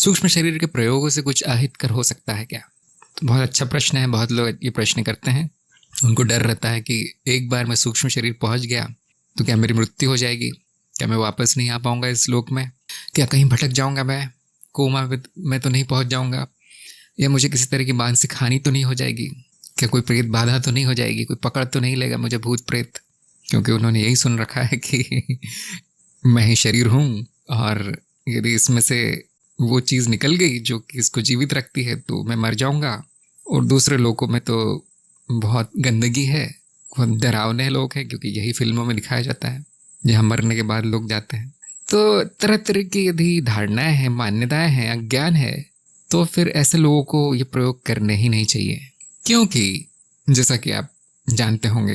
सूक्ष्म शरीर के प्रयोगों से कुछ अहितकर हो सकता है क्या? तो बहुत अच्छा प्रश्न है। बहुत लोग ये प्रश्न करते हैं। उनको डर रहता है कि एक बार मैं सूक्ष्म शरीर पहुंच गया तो क्या मेरी मृत्यु हो जाएगी? क्या मैं वापस नहीं आ पाऊंगा इस लोक में? क्या कहीं भटक जाऊंगा? मैं कोमा में तो नहीं पहुंच जाऊंगा? या मुझे किसी तरह की मानसिक हानि तो नहीं हो जाएगी? क्या कोई प्रेत बाधा तो नहीं हो जाएगी? कोई पकड़ तो नहीं लेगा मुझे, भूत प्रेत? क्योंकि उन्होंने यही सुन रखा है कि मैं ही शरीर हूँ, और यदि इसमें से वो चीज़ निकल गई जो कि इसको जीवित रखती है तो मैं मर जाऊंगा। और दूसरे लोगों में तो बहुत गंदगी है, बहुत डरावने लोग हैं, क्योंकि यही फिल्मों में दिखाया जाता है जहाँ मरने के बाद लोग जाते हैं। तो तरह तरह की यदि धारणाएं हैं, मान्यताएं हैं, अज्ञान है, तो फिर ऐसे लोगों को ये प्रयोग करने ही नहीं चाहिए। क्योंकि जैसा कि आप जानते होंगे,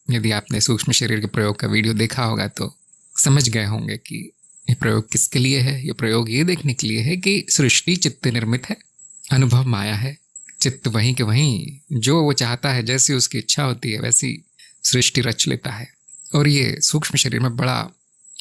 यदि आपने सूक्ष्म शरीर के प्रयोग का वीडियो देखा होगा तो समझ गए होंगे कि ये प्रयोग किसके लिए है। ये प्रयोग ये देखने के लिए है कि सृष्टि चित्त निर्मित है, अनुभव माया है। चित्त वहीं के वहीं जो वो चाहता है, जैसी उसकी इच्छा होती है वैसी सृष्टि रच लेता है। और ये सूक्ष्म शरीर में बड़ा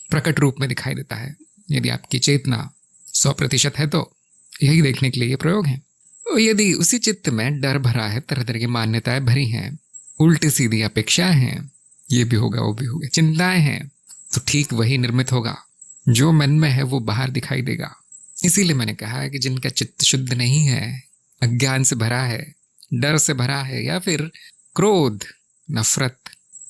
प्रकट रूप में दिखाई देता है। यदि आपकी चेतना 100% है तो यही देखने के लिए ये प्रयोग है। और यदि उसी चित्त में डर भरा है, तरह तरह की मान्यताएं भरी हैं, उल्टी सीधी अपेक्षाएं हैं, ये भी होगा वो भी होगा, चिंताएं हैं, तो ठीक वही निर्मित होगा। जो मन में है वो बाहर दिखाई देगा। इसीलिए मैंने कहा है कि जिनका चित्त शुद्ध नहीं है, अज्ञान से भरा है, डर से भरा है, या फिर क्रोध, नफरत,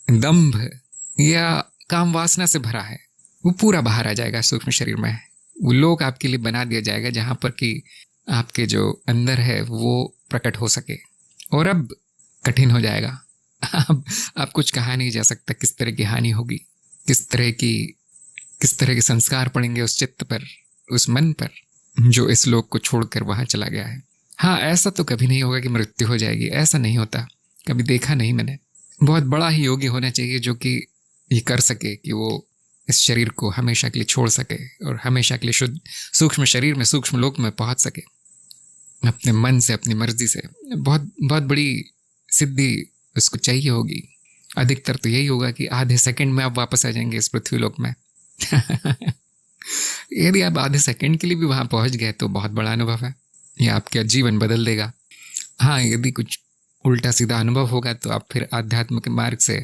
दंभ या काम वासना से भरा है, वो पूरा बाहर आ जाएगा सूक्ष्म शरीर में। वो लोक आपके लिए बना दिया जाएगा जहां पर कि आपके जो अंदर है वो प्रकट हो सके। और अब कठिन हो जाएगा। अब आप कुछ कहा नहीं जा सकता किस तरह की हानि होगी, किस तरह के संस्कार पड़ेंगे उस चित्त पर, उस मन पर, जो इस लोक को छोड़कर वहां चला गया है। हाँ, ऐसा तो कभी नहीं होगा कि मृत्यु हो जाएगी, ऐसा नहीं होता, कभी देखा नहीं मैंने। बहुत बड़ा ही योगी होना चाहिए जो कि ये कर सके कि वो इस शरीर को हमेशा के लिए छोड़ सके और हमेशा के लिए शुद्ध सूक्ष्म शरीर में, सूक्ष्म लोक में पहुंच सके अपने मन से, अपनी मर्जी से। बहुत बहुत बड़ी सिद्धि उसको चाहिए होगी। अधिकतर तो यही होगा कि आधे सेकंड में आप वापस आ जाएंगे इस पृथ्वी लोक में। यदि आप आधे सेकंड के लिए भी वहां पहुंच गए तो बहुत बड़ा अनुभव है, यह आपका जीवन बदल देगा। हाँ, यदि कुछ उल्टा सीधा अनुभव होगा तो आप फिर आध्यात्म के मार्ग से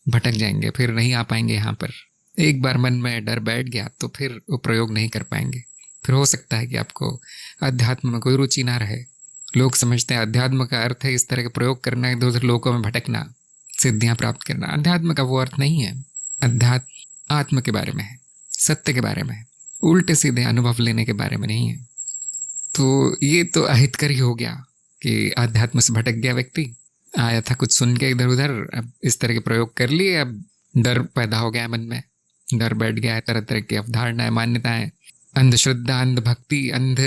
भटक जाएंगे, फिर नहीं आ पाएंगे यहाँ पर। एक बार मन में डर बैठ गया तो फिर वो प्रयोग नहीं कर पाएंगे। फिर हो सकता है कि आपको अध्यात्म में कोई रुचि ना रहे। लोग समझते हैं अध्यात्म का अर्थ है इस तरह के प्रयोग करना, इधर उधर लोकों में भटकना, सिद्धियां प्राप्त करना। अध्यात्म का वो अर्थ नहीं है। अध्यात्म आत्म के बारे में है, सत्य के बारे में है, उल्टे सीधे अनुभव लेने के बारे में नहीं है। तो ये तो अहितकर ही हो गया कि अध्यात्म से भटक गया व्यक्ति, आया था कुछ सुन के इधर उधर, अब इस तरह के प्रयोग कर लिए, अब डर पैदा हो गया मन में, डर बैठ गया है, तरह तरह की अवधारणाएं, मान्यताएं, अंधश्रद्धा, अंध भक्ति, अंध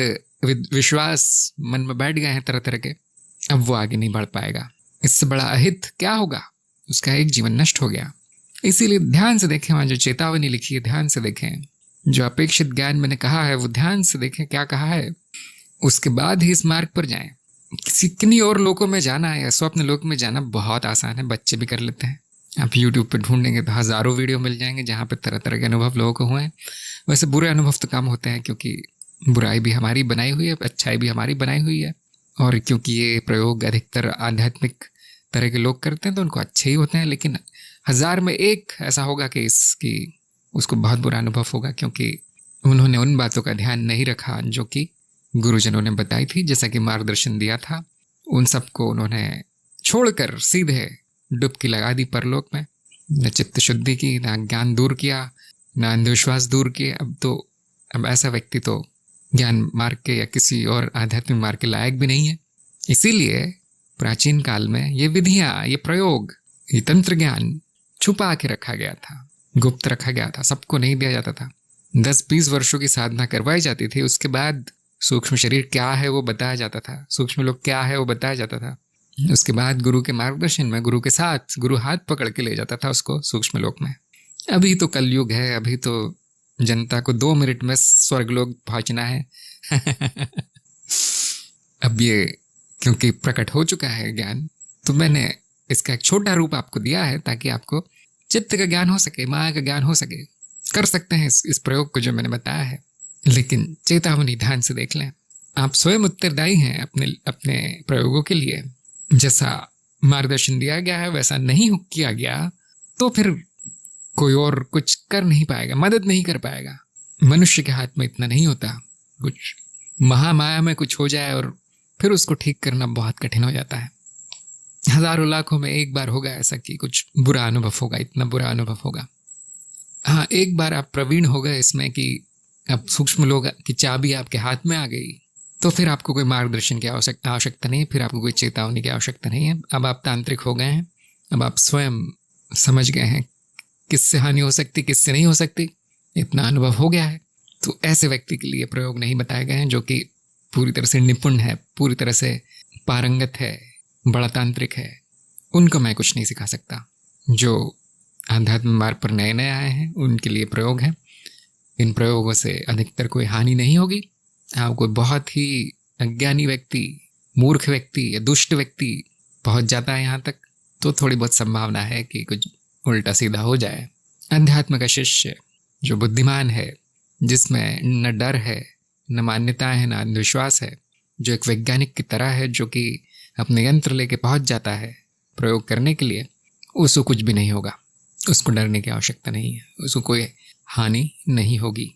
विश्वास मन में बैठ गए हैं तरह तरह के। अब वो आगे नहीं बढ़ पाएगा। इससे बड़ा अहित क्या होगा? उसका एक जीवन नष्ट हो गया। इसीलिए ध्यान से देखें, वहां जो चेतावनी लिखी है ध्यान से देखें। जो अपेक्षित ज्ञान मैंने कहा है वो ध्यान से देखें क्या कहा है, उसके बाद ही इस मार्ग पर जाएं। किन्हीं और लोकों में जाना है या स्वप्न लोक में जाना बहुत आसान है, बच्चे भी कर लेते हैं। आप यूट्यूब पर ढूंढेंगे तो हजारों वीडियो मिल जाएंगे जहाँ पे तरह तरह के अनुभव लोगों को हुए हैं। वैसे बुरे अनुभव तो कम होते हैं, क्योंकि बुराई भी हमारी बनाई हुई है, अच्छाई भी हमारी बनाई हुई है। और क्योंकि ये प्रयोग अधिकतर आध्यात्मिक तरह के लोग करते हैं तो उनको अच्छे ही होते हैं। लेकिन 1000 में एक ऐसा होगा कि उसको बहुत बुरा अनुभव होगा, क्योंकि उन्होंने उन बातों का ध्यान नहीं रखा जो कि गुरुजनों ने बताई थी, जैसा कि मार्गदर्शन दिया था। उन सबको उन्होंने छोड़कर सीधे डुबकी लगा दी परलोक में। न चित्त शुद्धि की, न ज्ञान दूर किया, न अंधविश्वास दूर किए। अब ऐसा व्यक्ति तो ज्ञान मार्ग के या किसी और आध्यात्मिक मार्ग के लायक भी नहीं है। इसीलिए प्राचीन काल में ये विधियां, ये प्रयोग, ये तंत्र ज्ञान छुपा के रखा गया था, गुप्त रखा गया था, सबको नहीं दिया जाता था। 10-20 वर्षों की साधना करवाई जाती थी, उसके बाद सूक्ष्म शरीर क्या है वो बताया जाता था, सूक्ष्म लोक क्या है वो बताया जाता था। उसके बाद गुरु के मार्गदर्शन में, गुरु के साथ, गुरु हाथ पकड़ के ले जाता था उसको सूक्ष्म लोक में। अभी तो कलयुग है, अभी तो जनता को 2 मिनट में स्वर्गलोक पहुंचना है। अब ये क्योंकि प्रकट हो चुका है ज्ञान, तो मैंने इसका एक छोटा रूप आपको दिया है ताकि आपको चित्त का ज्ञान हो सके, माया का ज्ञान हो सके। कर सकते हैं इस प्रयोग को जो मैंने बताया है, लेकिन चेतावनी ध्यान से देख लें। आप स्वयं उत्तरदायी हैं अपने अपने प्रयोगों के लिए। जैसा मार्गदर्शन दिया गया है वैसा नहीं किया गया तो फिर कोई और कुछ कर नहीं पाएगा, मदद नहीं कर पाएगा। मनुष्य के हाथ में इतना नहीं होता। कुछ महामाया में कुछ हो जाए और फिर उसको ठीक करना बहुत कठिन हो जाता है। हजारों लाखों में एक बार होगा ऐसा कि कुछ बुरा अनुभव होगा, इतना बुरा अनुभव होगा। हाँ, एक बार आप प्रवीण हो गए इसमें कि अब सूक्ष्म लोग की चाबी आपके हाथ में आ गई, तो फिर आपको कोई मार्गदर्शन की आवश्यकता नहीं है, फिर आपको कोई चेतावनी की आवश्यकता नहीं है। अब आप तांत्रिक हो गए हैं, अब आप स्वयं समझ गए हैं किससे हानि हो सकती, किससे नहीं हो सकती, इतना अनुभव हो गया है। तो ऐसे व्यक्ति के लिए प्रयोग नहीं बताए गए हैं जो कि पूरी तरह से निपुण है, पूरी तरह से पारंगत है, बड़ा तांत्रिक है। उनको मैं कुछ नहीं सिखा सकता। जो आध्यात्म मार्ग पर नए नए आए हैं उनके लिए प्रयोग है। इन प्रयोगों से अधिकतर कोई हानि नहीं होगी। हाँ, कोई बहुत ही अज्ञानी व्यक्ति, मूर्ख व्यक्ति या दुष्ट व्यक्ति पहुंच जाता है यहाँ तक, तो थोड़ी बहुत संभावना है कि कुछ उल्टा सीधा हो जाए। अध्यात्म का शिष्य जो बुद्धिमान है, जिसमें न डर है, न मान्यताएं हैं, न अंधविश्वास है, जो एक वैज्ञानिक की तरह है, जो कि अपने यंत्र लेके पहुंच जाता है प्रयोग करने के लिए, उसको कुछ भी नहीं होगा। उसको डरने की आवश्यकता नहीं है, उसको कोई हानि नहीं होगी।